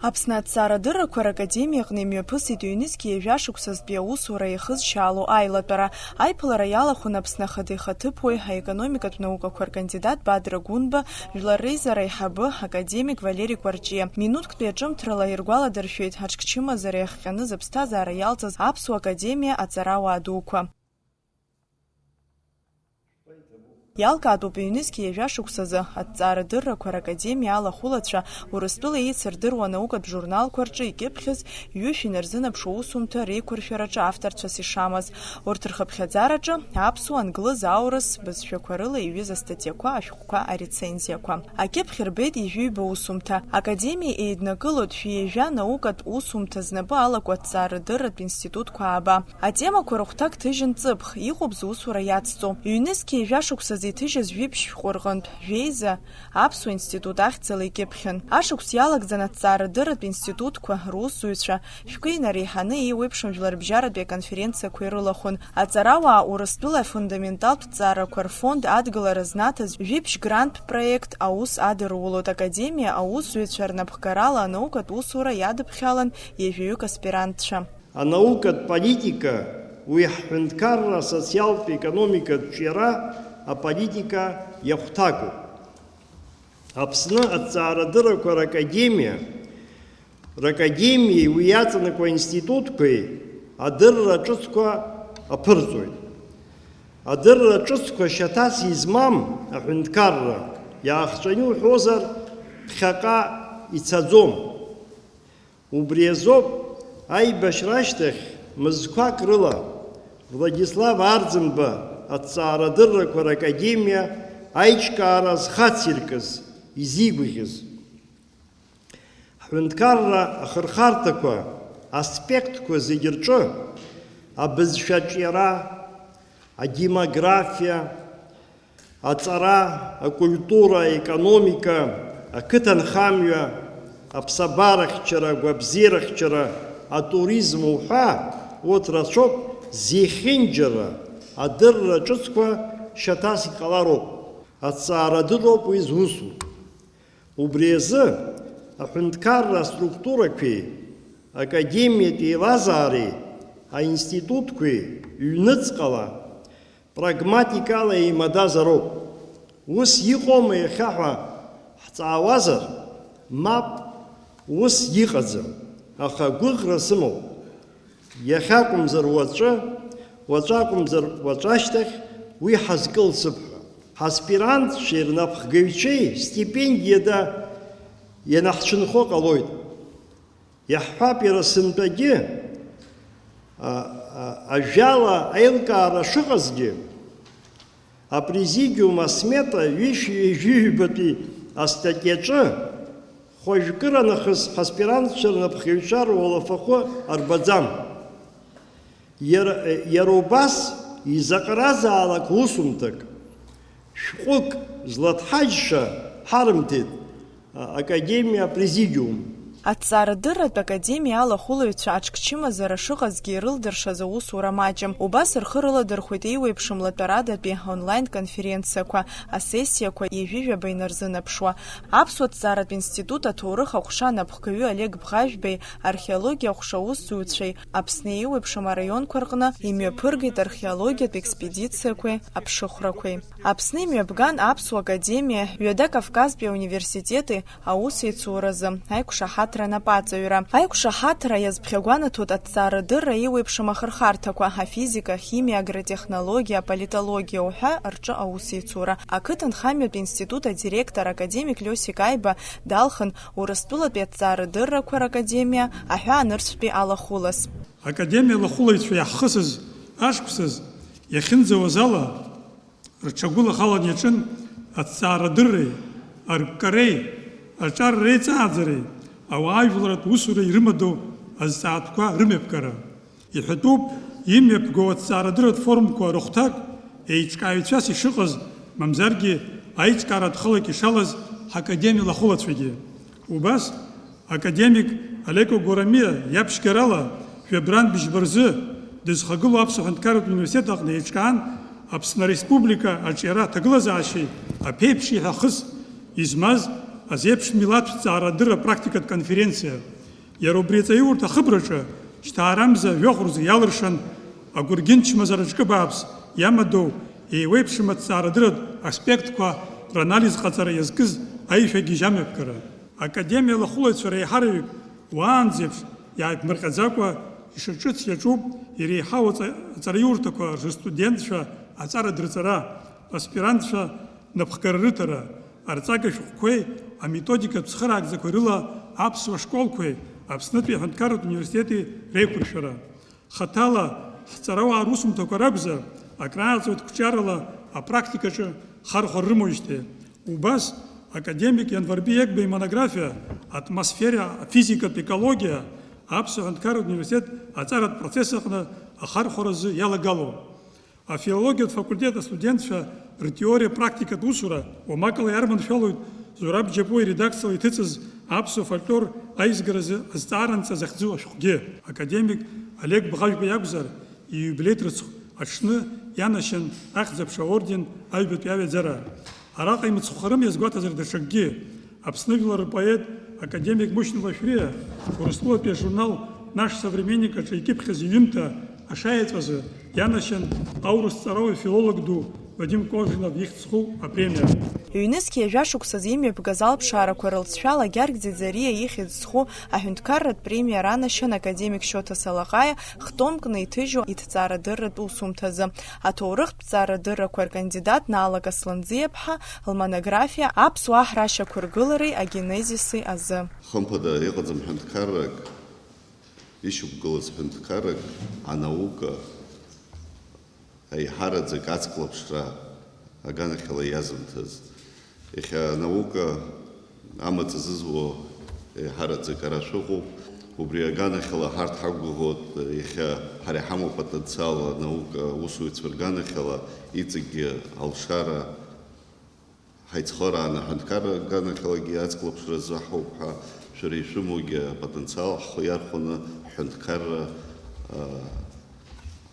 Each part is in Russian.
Аԥсны аҭҵаарадыррақәа ракадемиаҟны имҩаԥысит ҩ-нызқьи жәашықәсазтәи аусура иахызшьаало аилатәара. Аиԥылара иалахәын Аԥсны ахаҭа-ихаҭыԥуаҩ, аекономикатә наукақәа ркандидат Бадра Гәынба, жәлар реизара аиҳабы академик Валери Кәарҷиа. Минуҭктәи аҿымҭрала иргәаладыршәеит ҳаҽкчымазара иахҟьаныз аԥсҭазаара иалҵыз Аԥсуа академиа аҵарауаа дуқәа. Иалкаатәуп ҩ-нызқьи жәашықәсазы аҭҵаарадыррақәа ракадемиа алахәылацәа Урыстәыла еицырдыруа анаукатә журналқәа рҿы икьыԥхьыз ҩышә инарзынаԥшу усумҭа реиқәыршәараҿы авторцәас ишамаз. Урҭ рхыԥхьаӡараҿы аԥсуа, англыз, аурыс бызшәақәа рыла иҩыз астатиақәа, ашәҟәқәа, арецензиақәа. Акьыԥхь рбеит ижәыҩба усумҭа. Академиа еиднакылоит шәи-ижәа наукатә усумҭа знапы алакәу аҭҵаарадырратә институтқәа ааба. Атемақәа рыхәҭак ҭыжьын ҵыԥх, иҟоуп зусура иацҵо. Ҩ-нызқьи жәашықәсазы иҭыжьыз жәиԥшь шәҟәы рҟынтә жәеиза Аԥсуа институт ахьӡала икьыԥхьын. Ашықәс иалагӡан аҭҵаарадырратә институтқәа русзуҩцәа шәкы инареиҳаны еиуеиԥшым жәларбжьаратәи аконференциақәа ирылахәын. Аҵарауаа Урыстәыла афундаменталтә ҭҵаарақәа рфонд адгылара знаҭаз жәиԥшь гранттә проект аус адырулоит. Академиа аусзуҩцәа рнапхгарала анаукатә усура иадыԥхьалан ҩажәаҩык аспирантцәа. Анаукатә политика уи ҳҳәынҭқарра асоциалтә економикатә ҿиара аполитика иахәҭакуп. Аԥсны аҭҵаарадыррақәа ракадемиеи уи иаҵанакуа институтқәеи адырра ҿыцқәа аԥырҵоит. Адырра ҿыцқәа шьаҭас измам аҳәынҭқарра иаахҵәаны иуҳәозар ԥхьаҟа ицаӡом. Убри азоуп аибашьра ашьҭахь мызқәак рыла Владислав Арӡынба аҭҵаарадыррақәа ракадемиа аиҿкаара зхациркыз, изигәаӷьыз. Ҳҳәынҭқарра ахырхарҭақәа, аспектқәа зегьы рҿы абызшәаҿиара, адемографиа, аҵара, акультура, аекономика, ақыҭанхамҩа, аԥсабарахьчара, агәабзиарахьчара, атуризм уҳәа урҭ рацәоуп зехьынџьара адырра ҿыцқәа шьаҭас иҟалароуп. Аҭҵаарадырроуп уи зусу. Убри азы аҳәынҭқарра аструктурақәеи, академиатә еилазаареи, аинститутқәеи ҩныҵҟала прагматикала еимадазароуп. Ус иҟоума иахьа ҳәа ҳҵаауазар, мап, ус иҟаӡам. Аха гәыӷра сымоуп. Иахьакәымзар уаҵәакәымзар уаҵәашьҭахь уи ҳазкылсып ҳәа. Ҳаспирантцәеи рнапхгаҩцәеи стипендиада ианаҳцәынхо ҟалоит. Иаҳҳәап иара сынтәагьы ажәала аилкаара шыҟазгьы, апрезидиум асмета ҩышьҩы-ижәыҩбатәи астатиаҿы хәажәкыранахыс ҳаспирантцәа рнапхгаҩцәа руалафахәы арбаӡам. Иара убас изаҟаразаалак усумҭак, шәҟәык злаҭҳаџьша ҳарымҭеит академиа апрезидиум. Аҭҵаарадырратә академиа алахәылаҩцәа аҽкчымазара шыҟазгьы ирылдыршаз аусура маҷым. Убас рхы рыладырхәеит еиуеиԥшым латәарадатәи онлайн-конференциақәа, асессиақәа ижәижәаба инарзынаԥшуа. Аԥсуа ҭҵааратә институт аҭоурых аҟәша анапхгаҩы Олег Бӷажәбеи, археологиа аҟәша аусзуҩцәеи Аԥсны еиуеиԥшым араионқәа рҟны имҩаԥыргеит археологиатә експедициақәеи, аԥшыхәрақәеи. Аԥсны имҩаԥган Аԥсуа академиа ҩада Кавказтәи ауниверситети аусеицуразы аиқәшаҳаҭра напаҵаҩра. Аиқәшаҳаҭра иазԥхьагәанаҭоит аҭҵаарадырра еиуеиԥшым ахырхарҭақәа, афизика, ахимиа, агротехнологиа, аполитологиа уҳәа рҿы аусеицура. Ақыҭанхамҩатәи институт адиректор академик Лиосик Аиба далхын Урыстәылатәи аҭҵаарадыррақәа ракадемиа аҳәаанырцәтәи алахәылас. Академиа алахәылаҩцәа иаҳхысыз, ашықәсаз иахьынӡауаз ала рҽагәылахалан иаҿын аҭҵаарадырреи, арккареи, аҿар реиҵааӡареи, ауаажәларатә усура ирымадоу азҵаатәқәа рымҩаԥгара. Иҳәатәуп имҩаԥгоу аҭҵаарадырратә форумқәа рыхәҭак еиҿкааҩцәас ишыҟаз, мамзаргьы аиҿкааратә хылак ишалаз ҳакадемиа лахәылацәагьы. Убас академик Алеко Горамиа иаԥшьгарала шәабрантә рзы дызхагылоу Аԥсуа ҳәынҭқарратә университет аҟны еиҿкаан Аԥсны Республика аҿиара аҭагылазаашьеи аԥеиԥши ҳәа хыс измаз азеиԥш милаҭтә ҭҵаарадырра практикатә конференциа. Иара убри аҵаиурҭа ахыбраҿы шьҭаарамза жәохә рзы иалыршан агәыргьын чмазараҿкы бааԥс иамадоу еиуеиԥшым аҭҵаарадырратә аспектқәа ранализ ҟаҵара иазкыз аишәагьежь амҩаԥгара. Академиа лахәылаҩцәа реиҳараҩык уаанӡеиԥш иааиԥмырҟьаӡакәа ишаҿыц иаҿуп иреиҳау аҵараиурҭақәа рстудентцәа аҵарадырҵара, аспирантцәа напхгара рыҭара, арҵага шәҟәқәеи аметодикатә цхыраагӡақәеи рыла аԥсуа школқәеи Аԥснытәи аҳәынҭқарратә университети реиқәыршәара. Хаҭала ҳҵарауаа русумҭақәа ракәзар, акрааҵуеит қәҿиарала апрактикаҿы хархәа рымоуижьҭеи. Убас академик Ианварби Егба имонографиа атмосфера физикатә екологиа Аԥсуа аҳәынҭқарратә университет аҵаратә процесс аҟны ахархәаразы иалагалоуп. Афилологиатә факультет астудентцәа ртеориа практикатә усура уамакала иарманшәалоит Зураб Џьапуа иредакциала иҭыҵыз аԥсуа фольклор аизгаразы азҵааранҵа захьӡу ашәҟәгьы. Академик Олег Бӷажәба иакәзар, ииубилеит рыцхә аҽны ианашьан ахьӡ-аԥша аорден аҩбатәи аҩаӡара. Араҟа имыцхәхарым иазгәаҭазар даҽакгьы. Аԥсны жәлар рпоет академик Мушьни Лашәриа Урыстәылатәи ажурнал Наш современник аҿы икьыԥхьыз иҩымҭа ашаеҵәазы ианашьан аурыс ҵарауаҩ филолог ду Вадим Кожинов ихьӡ-зху апремиа. Ҩнызқьи ажәашықәсаз имҩаԥгаз алԥшаарақәа рылҵшәала Гьаргь Ӡиӡариа ихьӡ-зху аҳәынҭқарратә премиа ранашьан академик Шьоҭа Салаҟаиа хтомкны иҭыжьу иҭҵаарадырратә усумҭазы. Аҭоурыхтә ҭҵаарадыррақәа ркандидат Наалак Асланӡиаԥҳа лмонографиа аԥсуаа ҳрашьақәа ргылареи агенезиси азы. Хымԥада иҟаӡам ҳәынҭқаррак, ишьақәгылаз ҳәынҭқаррак анаука аиҳараӡак ацклаԥшра аганахьала иазымҭаз. Иахьа анаука амаҵ зызуа аиҳараӡак ара шәыҟоуп. Убри аганахьала ҳарҭ ҳақәгәыӷуеит иахьа ҳара иҳамоу потенциал анаука усуҩцәа рганахьала иҵегьгьы алшара ҳаицхырааны аҳәынҭқарра аганахьалагьы ацклаԥшразы ҳауп ҳәа шәара ишәымоугьы апотенциал ҳхы иархәаны ҳәынҭқарра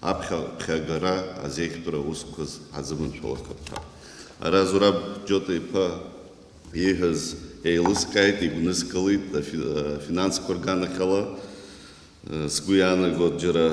аԥхьагара азеиӷьтәра усқәаз ҳазыманшәалахап ҳәа. Ара Зураб Џьота-иԥа ииҳәаз еилыскааит, игәнызкылеит афинансқәа рганахьала. Сгәы иаанагоит џьара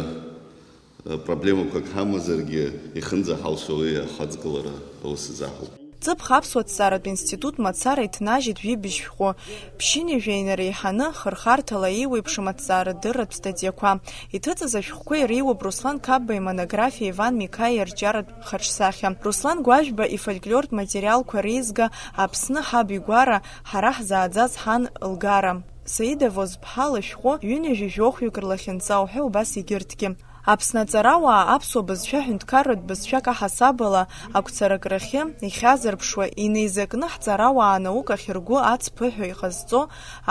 проблемақәак ҳамазаргьы ихынӡаҳалшо уи ахаҵгылара аус изаҳауп. Ҵыԥх аԥсуа ҭҵааратә институт мацара иҭнажьит жәибжь шәҟәы, ԥшьынҩажәа инареиҳаны хырхарҭала иуеиԥшым аҭҵаарадырратә статиақәа. Иҭыҵыз ашәҟәқәа иреиуоуп Руслан Қапба имонографиа Иван Микаи арҿиаратә хаҿсахьа. Руслан Гәажәба ифольклортә материалқәа реизга Аԥсны ҳаб игәара ҳара ҳзааӡаз ҳан лгара. Саида Возԥҳа лышәҟәы ҩынҩажәи жәохәҩык рлахьынҵа уҳәа убас егьырҭгьы. Аԥсны аҵарауаа аԥсуа бызшәа ҳәынҭқарратә бызшәак аҳасабала агәцаракрахьы ихьазырԥшуа инеизакны ҳҵарауаа анаукахь ргәы ацԥыҳәо иҟазҵо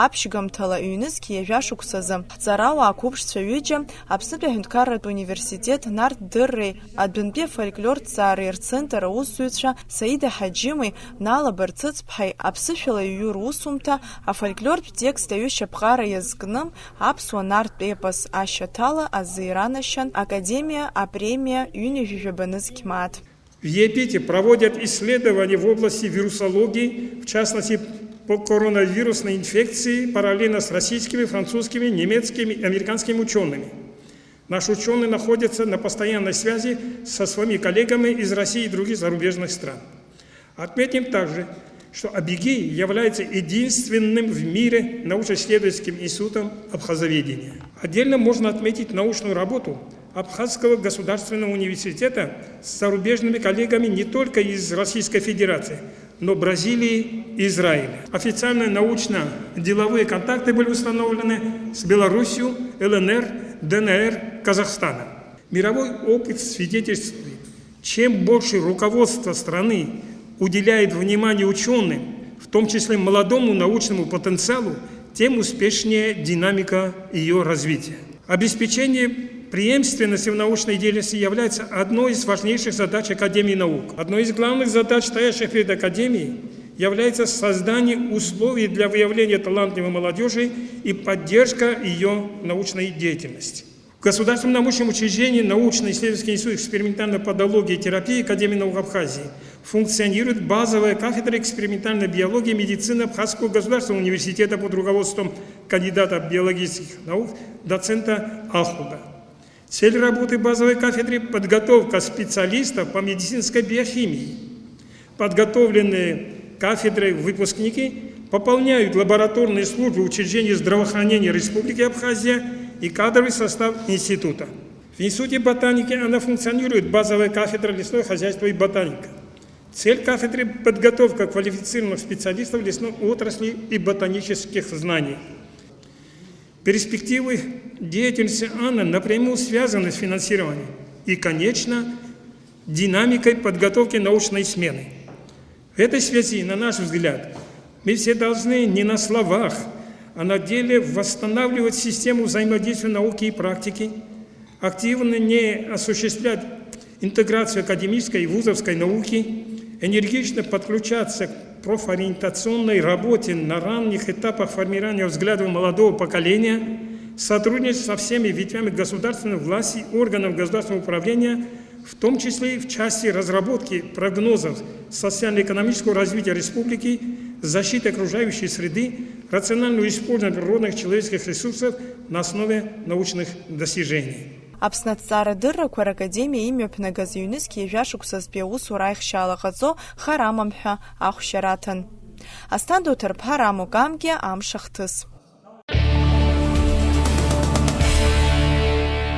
аԥшьгамҭала ҩнызқьи ажәашықәсазы ҳҵарауаа қәыԥшцәа ҩыџьа Аԥснытәи аҳәынҭқарратә университет Нарҭ Дырреи адәынтәи афольклортә рцентр аусзуҩцәа Саида Ҳаџьыми Нала Барцыцԥҳаи аԥсышәала иҩу русумҭа афольклортә текст аҩышьаԥҟара иазкны аԥсуа нарҭтә епос ашьаҭала азы иранашьан Академия, премия ҩынҩажәи банызқь мааҭ. В ЕПИТе проводят исследования в области вирусологии, в частности по коронавирусной инфекции, параллельно с российскими, французскими, немецкими и американскими учеными. Наши ученые находятся на постоянной связи со своими коллегами из России и других зарубежных стран. Отметим также, что АБИГИ является единственным в мире научно-исследовательским институтом абхазоведения. Отдельно можно отметить научную работу Абхазского государственного университета с зарубежными коллегами не только из Российской Федерации, но Бразилии и Израиля. Официальные научно-деловые контакты были установлены с Белоруссией, ЛНР, ДНР, Казахстаном. Мировой опыт свидетельствует, чем больше руководство страны уделяет внимание ученым, в том числе молодому научному потенциалу, тем успешнее динамика ее развития. Обеспечение преемственности в научной деятельности является одной из важнейших задач Академии наук. Одной из главных задач, стоящих перед Академией, является создание условий для выявления талантливой молодежи и поддержка ее научной деятельности. Государственном научном учреждении научно-исследовательский институт экспериментальной подологии и терапии Академии наук Абхазии функционирует базовая кафедра экспериментальной биологии и медицины Абхазского государственного университета под руководством кандидата биологических наук, доцента Ахуда. Цель работы базовой кафедры – подготовка специалистов по медицинской биохимии. Подготовленные кафедрой выпускники пополняют лабораторные службы учреждений здравоохранения Республики Абхазия и кадровый состав института. В Институте ботаники она функционирует базовая кафедра лесное хозяйство и ботаника. Цель кафедры – подготовка квалифицированных специалистов лесной отрасли и ботанических знаний. Перспективы деятельности АНА напрямую связаны с финансированием и, конечно, динамикой подготовки научной смены. В этой связи, на наш взгляд, мы все должны не на словах, а на деле восстанавливать систему взаимодействия науки и практики, активно не осуществлять интеграцию академической и вузовской науки, энергично подключаться к профориентационной работе на ранних этапах формирования взглядов молодого поколения, сотрудничать со всеми ветвями государственной власти, органов государственного управления, в том числе и в части разработки прогнозов социально-экономического развития республики, защиты окружающей среды, рационального использования природных человеческих ресурсов на основе научных достижений. Аԥсны аҭҵаарадыррақәа ракадемиа имҩаԥнагаз аҩнызқьи жәашықәсазтәи аусура аихшьаала ҟаҵо хар амам ҳәа ахәшьара аҭан. Асҭанда Уҭарԥа, Рамо Камгьы, Амш Ахҭыс.